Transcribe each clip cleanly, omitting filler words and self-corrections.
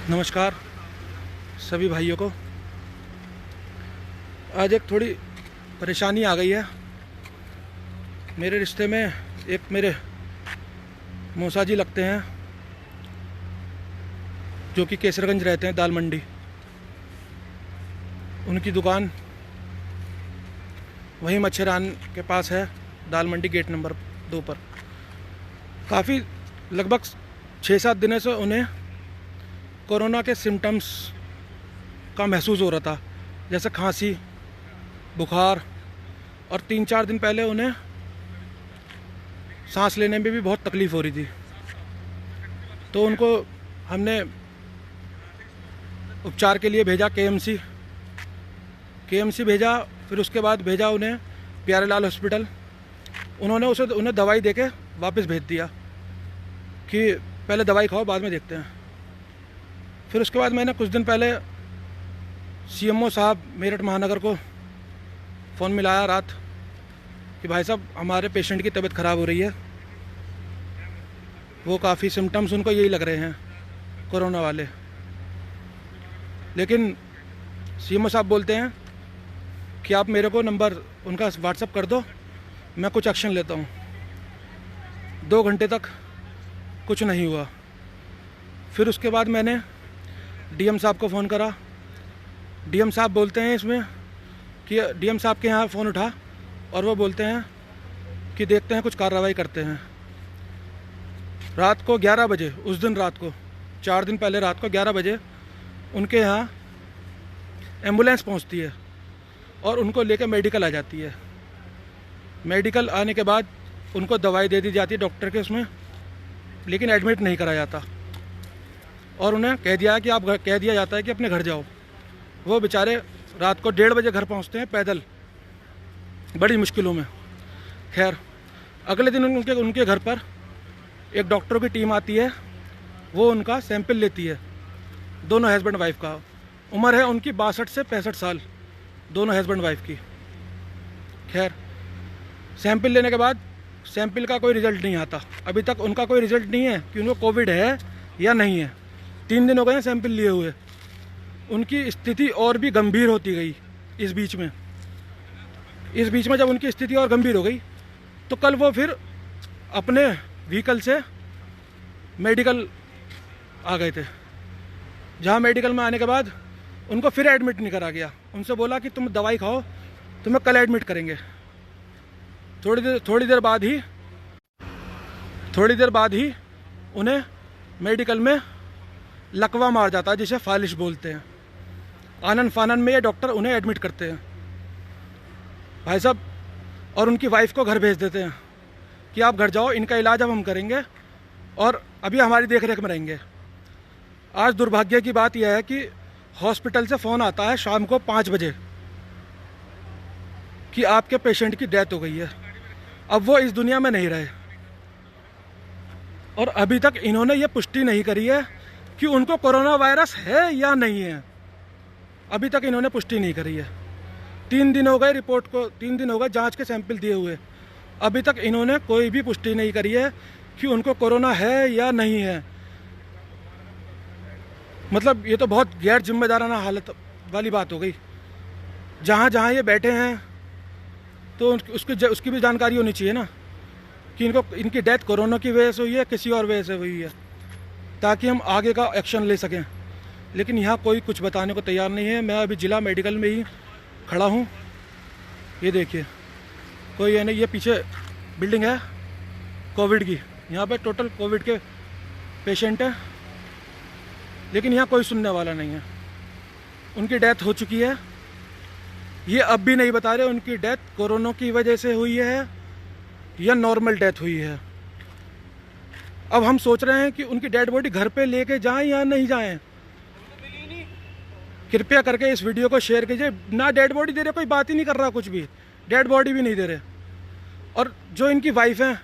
नमस्कार सभी भाइयों को। आज एक थोड़ी परेशानी आ गई है। मेरे रिश्ते में एक मेरे मौसा जी लगते हैं जो कि केसरगंज रहते हैं, दाल मंडी। उनकी दुकान वहीं मच्छरान के पास है, दाल मंडी गेट नंबर 2 पर। काफ़ी लगभग 6-7 दिनों से उन्हें कोरोना के सिम्टम्स का महसूस हो रहा था, जैसे खांसी, बुखार, और 3-4 दिन पहले उन्हें सांस लेने में भी बहुत तकलीफ़ हो रही थी। तो उनको हमने उपचार के लिए भेजा केएमसी भेजा। फिर उसके बाद भेजा उन्हें प्यारेलाल हॉस्पिटल। उन्होंने उन्हें दवाई देके वापस भेज दिया कि पहले दवाई खाओ, बाद में देखते हैं। फिर उसके बाद मैंने कुछ दिन पहले सीएमओ साहब मेरठ महानगर को फ़ोन मिलाया रात कि भाई साहब हमारे पेशेंट की तबीयत ख़राब हो रही है, वो काफ़ी सिम्टम्स उनको यही लग रहे हैं कोरोना वाले। लेकिन सीएमओ साहब बोलते हैं कि आप मेरे को नंबर उनका व्हाट्सअप कर दो, मैं कुछ एक्शन लेता हूँ। 2 घंटे तक कुछ नहीं हुआ। फिर उसके बाद मैंने डीएम साहब को फ़ोन करा। डीएम साहब बोलते हैं इसमें कि डीएम साहब के यहाँ फ़ोन उठा और वो बोलते हैं कि देखते हैं, कुछ कार्रवाई करते हैं। रात को 11 बजे, उस दिन रात को 4 दिन पहले रात को 11 बजे उनके यहाँ एम्बुलेंस पहुँचती है और उनको लेकर मेडिकल आ जाती है। मेडिकल आने के बाद उनको दवाई दे दी जाती है डॉक्टर के उसमें, लेकिन एडमिट नहीं करा जाता और उन्हें कह दिया जाता है कि अपने घर जाओ। वो बेचारे रात को 1:30 बजे घर पहुंचते हैं पैदल, बड़ी मुश्किलों में। खैर, अगले दिन उनके घर पर एक डॉक्टरों की टीम आती है। वो उनका सैंपल लेती है, दोनों हस्बैंड वाइफ का। उम्र है उनकी 62 से 65 साल, दोनों हस्बैंड वाइफ की। खैर, सैंपल लेने के बाद सैंपल का कोई रिज़ल्ट नहीं आता। अभी तक उनका कोई रिज़ल्ट नहीं है कि उनको कोविड है या नहीं है। 3 दिन हो गए हैं सैंपल लिए हुए। उनकी स्थिति और भी गंभीर होती गई इस बीच में जब उनकी स्थिति और गंभीर हो गई तो कल वो फिर अपने व्हीकल से मेडिकल आ गए थे। जहाँ मेडिकल में आने के बाद उनको फिर एडमिट नहीं करा गया। उनसे बोला कि तुम दवाई खाओ, तुम्हें कल एडमिट करेंगे। थोड़ी देर बाद ही उन्हें मेडिकल में लकवा मार जाता है, जिसे फालिश बोलते हैं। आनन फानन में ये डॉक्टर उन्हें एडमिट करते हैं भाई साहब, और उनकी वाइफ को घर भेज देते हैं कि आप घर जाओ, इनका इलाज अब हम करेंगे और अभी हमारी देखरेख में रहेंगे। आज दुर्भाग्य की बात यह है कि हॉस्पिटल से फ़ोन आता है शाम को 5 बजे कि आपके पेशेंट की डेथ हो गई है। अब वो इस दुनिया में नहीं रहे और अभी तक इन्होंने ये पुष्टि नहीं करी है कि उनको कोरोना वायरस है या नहीं है। अभी तक इन्होंने पुष्टि नहीं करी है। 3 दिन हो गए रिपोर्ट को, 3 दिन हो गए जांच के सैंपल दिए हुए। अभी तक इन्होंने कोई भी पुष्टि नहीं करी है कि उनको कोरोना है या नहीं है। मतलब ये तो बहुत गैर जिम्मेदाराना हालत वाली बात हो गई। जहाँ जहाँ ये बैठे हैं तो उसकी भी जानकारी होनी चाहिए ना कि इनकी डेथ कोरोना की वजह से हुई है, किसी और वजह से हुई है, ताकि हम आगे का एक्शन ले सकें। लेकिन यहाँ कोई कुछ बताने को तैयार नहीं है। मैं अभी जिला मेडिकल में ही खड़ा हूँ। ये देखिए, कोई है नहीं, ये पीछे बिल्डिंग है कोविड की, यहाँ पे टोटल कोविड के पेशेंट हैं, लेकिन यहाँ कोई सुनने वाला नहीं है। उनकी डेथ हो चुकी है, ये अब भी नहीं बता रहे उनकी डेथ कोरोना की वजह से हुई है या नॉर्मल डेथ हुई है। अब हम सोच रहे हैं कि उनकी डेड बॉडी घर पे लेके जाएं या नहीं जाएं। कृपया करके इस वीडियो को शेयर कीजिए। ना डेड बॉडी दे रहे, कोई बात ही नहीं कर रहा, कुछ भी डेड बॉडी भी नहीं दे रहे। और जो इनकी वाइफ हैं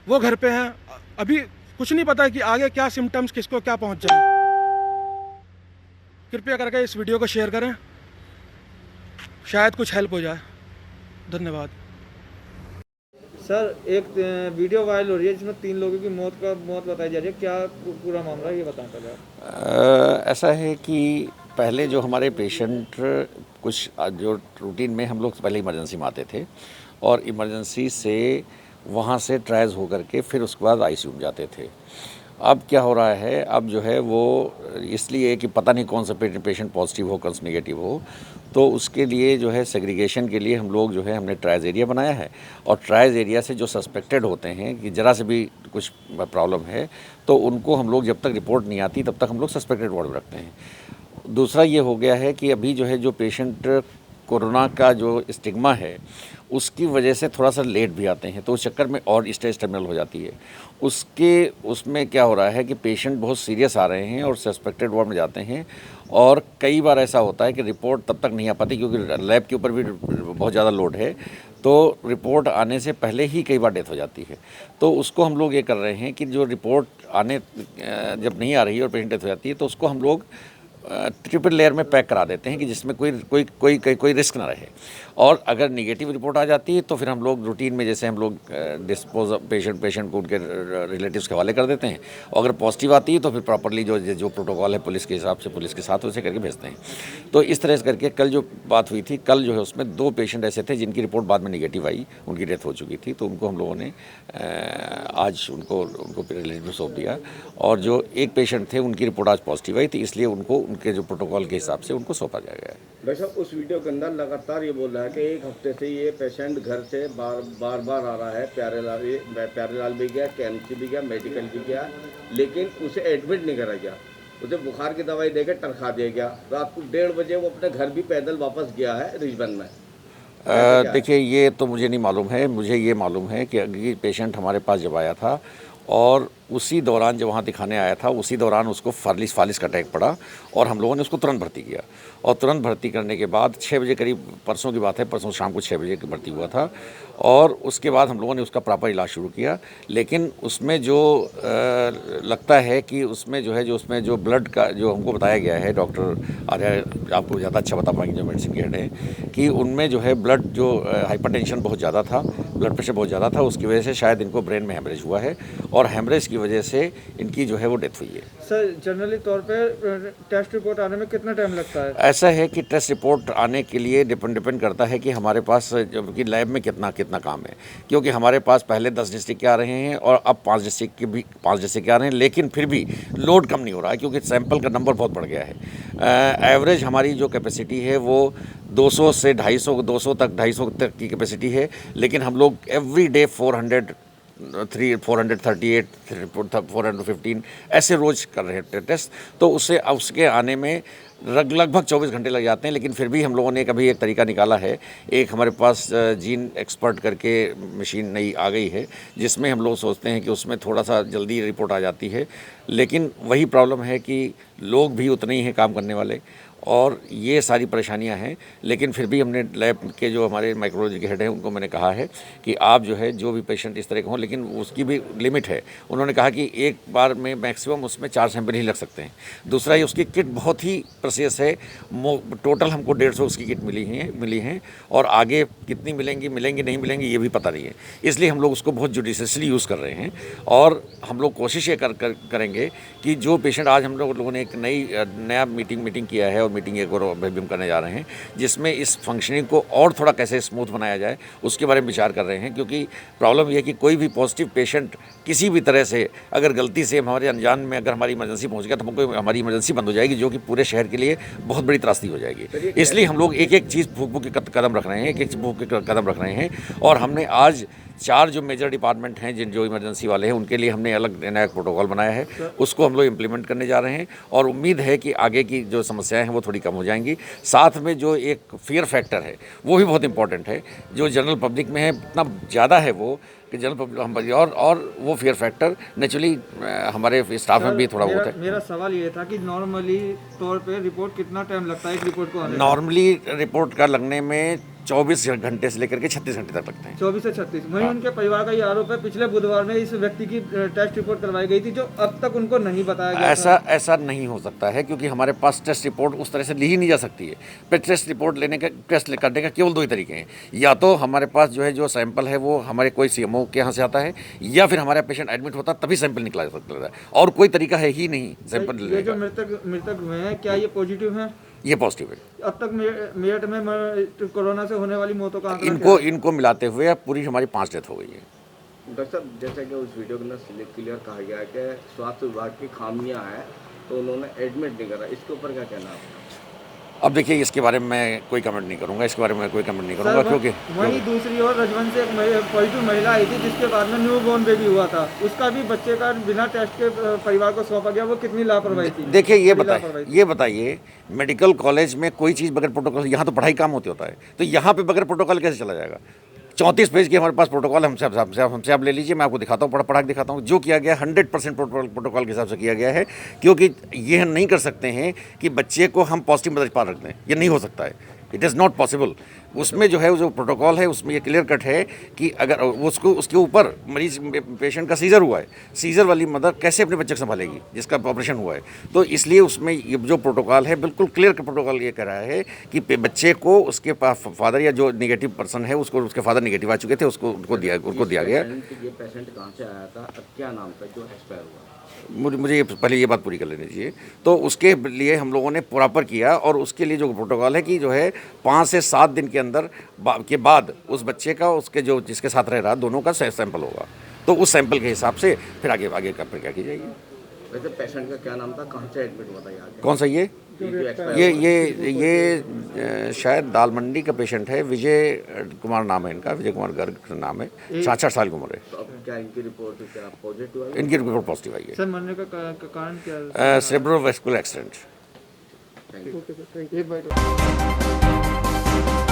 वो घर पे हैं। अभी कुछ नहीं पता कि आगे क्या सिम्टम्स किसको क्या पहुंच जाए। कृपया करके इस वीडियो को शेयर करें, शायद कुछ हेल्प हो जाए। धन्यवाद। सर एक वीडियो वायरल हो रही है जिसमें 3 लोगों की मौत बताई जा रही है, क्या पूरा मामला है ये बताएं पहले आप। ऐसा है कि पहले जो हमारे पेशेंट कुछ जो रूटीन में हम लोग पहले इमरजेंसी में आते थे और इमरजेंसी से वहाँ से ट्राइज होकर के फिर उसके बाद आईसीयू में जाते थे। अब क्या हो रहा है, अब जो है वो इसलिए कि पता नहीं कौन सा पेशेंट पॉजिटिव हो, कौन सा नेगेटिव हो, तो उसके लिए जो है सेग्रीगेशन के लिए हम लोग जो है हमने ट्राइज एरिया बनाया है और ट्राइज एरिया से जो सस्पेक्टेड होते हैं कि ज़रा से भी कुछ प्रॉब्लम है तो उनको हम लोग जब तक रिपोर्ट नहीं आती तब तक हम लोग सस्पेक्टेड वार्ड में रखते हैं। दूसरा ये हो गया है कि अभी जो है जो पेशेंट कोरोना का जो स्टिग्मा है उसकी वजह से थोड़ा सा लेट भी आते हैं तो उस चक्कर में और स्टेज टर्मिनल हो जाती है। उसमें क्या हो रहा है कि पेशेंट बहुत सीरियस आ रहे हैं और सस्पेक्टेड वार्ड में जाते हैं और कई बार ऐसा होता है कि रिपोर्ट तब तक नहीं आ पाती क्योंकि लैब के ऊपर भी बहुत ज़्यादा लोड है, तो रिपोर्ट आने से पहले ही कई बार डेथ हो जाती है। तो उसको हम लोग ये कर रहे हैं कि जो रिपोर्ट आने जब नहीं आ रही और पेशेंट डेथ हो जाती है तो उसको हम लोग ट्रिपल लेयर में पैक करा देते हैं कि जिसमें कोई रिस्क ना रहे। और अगर निगेटिव रिपोर्ट आ जाती है तो फिर हम लोग रूटीन में जैसे हम लोग डिस्पोज पेशेंट को उनके रिलेटिव्स के हवाले कर देते हैं और अगर पॉजिटिव आती है तो फिर प्रॉपरली जो प्रोटोकॉल है पुलिस के हिसाब से पुलिस के साथ उसे करके भेजते हैं। तो इस तरह से करके कल जो बात हुई थी, कल जो है उसमें 2 पेशेंट ऐसे थे जिनकी रिपोर्ट बाद में निगेटिव आई, उनकी डेथ हो चुकी थी, तो उनको हम लोगों ने आज उनको रिलेटिव सौंप दिया और जो एक पेशेंट थे उनकी रिपोर्ट आज पॉजिटिव आई थी, इसलिए उनको उनके जो प्रोटोकॉल के हिसाब से उनको सौंपा जाएगा। डॉक्टर साहब उस वीडियो के अंदर लगातार ये बोल रहा है कि 1 हफ्ते से ये पेशेंट घर से बार आ रहा है, प्यारेलाल भी गया, केएमसी भी गया, मेडिकल भी गया, लेकिन उसे एडमिट नहीं करा गया, उसे बुखार की दवाई देकर टरखा दिया गया। रात को 1:30 बजे वो अपने घर भी पैदल वापस गया है रिजबन में। देखिए ये तो मुझे नहीं मालूम है, मुझे ये मालूम है कि अभी पेशेंट हमारे पास जब आया था और उसी दौरान जब वहाँ दिखाने आया था उसी दौरान उसको फालिस का अटैक पड़ा और हम लोगों ने उसको तुरंत भर्ती किया और तुरंत भर्ती करने के बाद 6 बजे करीब, परसों की बात है, परसों शाम को 6 बजे भर्ती हुआ था और उसके बाद हम लोगों ने उसका प्रॉपर इलाज शुरू किया। लेकिन उसमें जो लगता है कि उसमें जो ब्लड का जो हमको बताया गया है, डॉक्टर आर्या आपको ज़्यादा अच्छा बता पाएंगे जो मेडिसिन के हेड हैं, कि उनमें जो है ब्लड जो हाइपरटेंशन बहुत ज़्यादा था, ब्लड प्रेशर बहुत ज़्यादा था, उसकी वजह से शायद इनको ब्रेन में हेमरेज हुआ है और हेमरेज की वजह से इनकी जो है वो डेथ हुई है। सर जनरली तौर पे टेस्ट रिपोर्ट आने में कितना टाइम लगता है? ऐसा है कि टेस्ट रिपोर्ट आने के लिए डिपेंड करता है कि हमारे पास कि लैब में कितना काम है, क्योंकि हमारे पास पहले 10 डिस्ट्रिक्ट के आ रहे हैं और अब 5 डिस्ट्रिक्ट के आ रहे हैं, लेकिन फिर भी लोड कम नहीं हो रहा है क्योंकि सैंपल का नंबर बहुत बढ़ गया है। एवरेज हमारी जो कैपेसिटी है वो 200 से 250, 250 तक की कैपेसिटी है, लेकिन हम लोग एवरी डे 438, 415 ऐसे रोज़ कर रहे हैं टेस्ट, तो उसके आने में लगभग 24 घंटे लग जाते हैं। लेकिन फिर भी हम लोगों ने कभी एक तरीका निकाला है, एक हमारे पास जीन एक्सपर्ट करके मशीन नई आ गई है जिसमें हम लोग सोचते हैं कि उसमें थोड़ा सा जल्दी रिपोर्ट आ जाती है, लेकिन वही प्रॉब्लम है कि लोग भी उतने ही हैं काम करने वाले और ये सारी परेशानियां हैं। लेकिन फिर भी हमने लैब के जो हमारे माइक्रोलॉजी के हेड हैं उनको मैंने कहा है कि आप जो है जो भी पेशेंट इस तरह के हों, लेकिन उसकी भी लिमिट है। उन्होंने कहा कि एक बार में मैक्सिमम उसमें 4 सैंपल ही लग सकते हैं। दूसरा, ये उसकी किट बहुत ही प्रेसियस है, टोटल हमको 150 उसकी किट मिली हैं और आगे कितनी मिलेंगी नहीं मिलेंगी ये भी पता नहीं है, इसलिए हम लोग उसको बहुत जुडिशियसली यूज़ कर रहे हैं। और हम लोग कोशिश ये करेंगे कि जो पेशेंट आज हम लोगों ने एक नया मीटिंग किया है और मीटिंग एक और अभी हम करने जा रहे हैं जिसमें इस फंक्शनिंग को और थोड़ा कैसे स्मूथ बनाया जाए उसके बारे में विचार कर रहे हैं। क्योंकि प्रॉब्लम यह है कि कोई भी पॉजिटिव पेशेंट किसी भी तरह से अगर गलती से हमारे अनजान में अगर हमारी इमरजेंसी पहुंच गया तो हमको हमारी इमरजेंसी बंद हो जाएगी, जो कि पूरे शहर के लिए बहुत बड़ी त्रासदी हो जाएगी। इसलिए हम लोग एक चीज़ फूक के कदम रख रहे हैं, एक फूक के कदम रख रहे हैं। और हमने आज 4 जो मेजर डिपार्टमेंट हैं जो इमरजेंसी वाले हैं उनके लिए हमने अलग नया प्रोटोकॉल बनाया है, उसको हम लोग इम्प्लीमेंट करने जा रहे हैं और उम्मीद है कि आगे की जो समस्याएं हैं वो थोड़ी कम हो जाएंगी। साथ में जो एक फियर फैक्टर है वो भी बहुत इंपॉर्टेंट है, जो जनरल पब्लिक में है इतना ज़्यादा है वो कि जनरल पब्लिक और वो फियर फैक्टर नेचुरली हमारे स्टाफ में भी थोड़ा बहुत है। मेरा सवाल ये था कि नॉर्मली तौर पे रिपोर्ट कितना टाइम लगता है एक रिपोर्ट को आने में? नॉर्मली रिपोर्ट का लगने में 24 घंटे से लेकर के 36 घंटे तक लगते हैं। 24 से 36। वहीं उनके परिवार का ये आरोप है पिछले बुधवार में इस व्यक्ति की टेस्ट रिपोर्ट करवाई गई थी जो अब तक उनको नहीं बताया गया था। ऐसा नहीं हो सकता है, क्योंकि हमारे पास टेस्ट रिपोर्ट उस तरह से ली ही नहीं जा सकती है। पर टेस्ट रिपोर्ट टेस्ट करने का केवल 2 ही तरीके हैं, या तो हमारे पास जो है जो सैंपल है वो हमारे कोई सीएमओ के यहाँ से आता है, या फिर हमारा पेशेंट एडमिट होता तभी सैंपल निकला जा सकता है, और कोई तरीका है ही नहीं सैंपल ये लेने जो का। मृतक हुए हैं क्या ये पॉजिटिव हैं? ये पॉजिटिव है। अब तक मेरठ में कोरोना से होने वाली मौतों का आंकड़ा क्या है? इनको मिलाते हुए अब पूरी हमारी 5 डेथ हो गई है। डॉक्टर साहब, जैसा कि उस वीडियो के अंदर क्लियर कहा गया है कि स्वास्थ्य विभाग की खामियां हैं तो उन्होंने एडमिट नहीं करा, इसके ऊपर क्या कहना है आपका? अब देखिए, इसके बारे में मैं कोई कमेंट नहीं करूंगा, इसके बारे में कोई कमेंट नहीं करूंगा, क्योंकि वहीं दूसरी ओर रजवन से एक पॉजिटिव महिला आई थी जिसके बाद में न्यू बोर्न बेबी हुआ था, उसका भी बच्चे का बिना टेस्ट के परिवार को सौंपा गया। वो कितनी लापरवाही थी? देखिए, ये बताइए मेडिकल कॉलेज में कोई चीज़ बगैर प्रोटोकॉल, यहाँ तो पढ़ाई काम होती होता है, तो यहाँ पे बगैर प्रोटोकॉल कैसे चला जाएगा? 34 पेज की हमारे पास प्रोटोकॉल हमसे आप ले लीजिए, मैं आपको दिखाता हूँ, पढ़ा के दिखाता हूँ। जो किया गया 100% प्रोटोकॉल के हिसाब से किया गया है, क्योंकि ये हम नहीं कर सकते हैं कि बच्चे को हम पॉजिटिव मदद पा रख दें, ये नहीं हो सकता है, इट इज़ नॉट पॉसिबल। उसमें जो है जो प्रोटोकॉल है उसमें ये क्लियर कट है कि अगर उसके ऊपर मरीज पेशेंट का सीज़र हुआ है, सीज़र वाली मदर कैसे अपने बच्चे को संभालेगी जिसका ऑपरेशन हुआ है, तो इसलिए उसमें ये जो प्रोटोकॉल है बिल्कुल क्लियर प्रोटोकॉल ये कह रहा है कि बच्चे को उसके फादर या जो निगेटिव पर्सन है उसको, उसके फादर निगेटिव आ चुके थे, उनको दिया गया। ये पेशेंट कहाँ से आया था, क्या नाम था जो एक्सपायर हुआ? मुझे पहले ये बात पूरी कर लेनी चाहिए। तो उसके लिए हम लोगों ने प्रॉपर किया, और उसके लिए जो प्रोटोकॉल है कि जो है 5 से 7 दिन के अंदर के बाद उस बच्चे का उसके जो जिसके साथ रह रहा दोनों का सैंपल होगा, तो उस सैंपल के हिसाब से फिर आगे का प्रक्रिया की जाएगी। वैसे पेशेंट का क्या नाम था, कहाँ से एडमिट हुआ था यहाँ? कौन सा ये शायद दाल मंडी का पेशेंट है, विजय कुमार नाम है इनका, विजय कुमार गर्ग नाम है, 66 साल की उम्र है। तो अब क्या इनकी रिपोर्ट क्या पॉजिटिव है? इनकी रिपोर्ट पॉजिटिव आई है। सर मरने का कारण क्या है? Cerebrovascular accident. Thank you.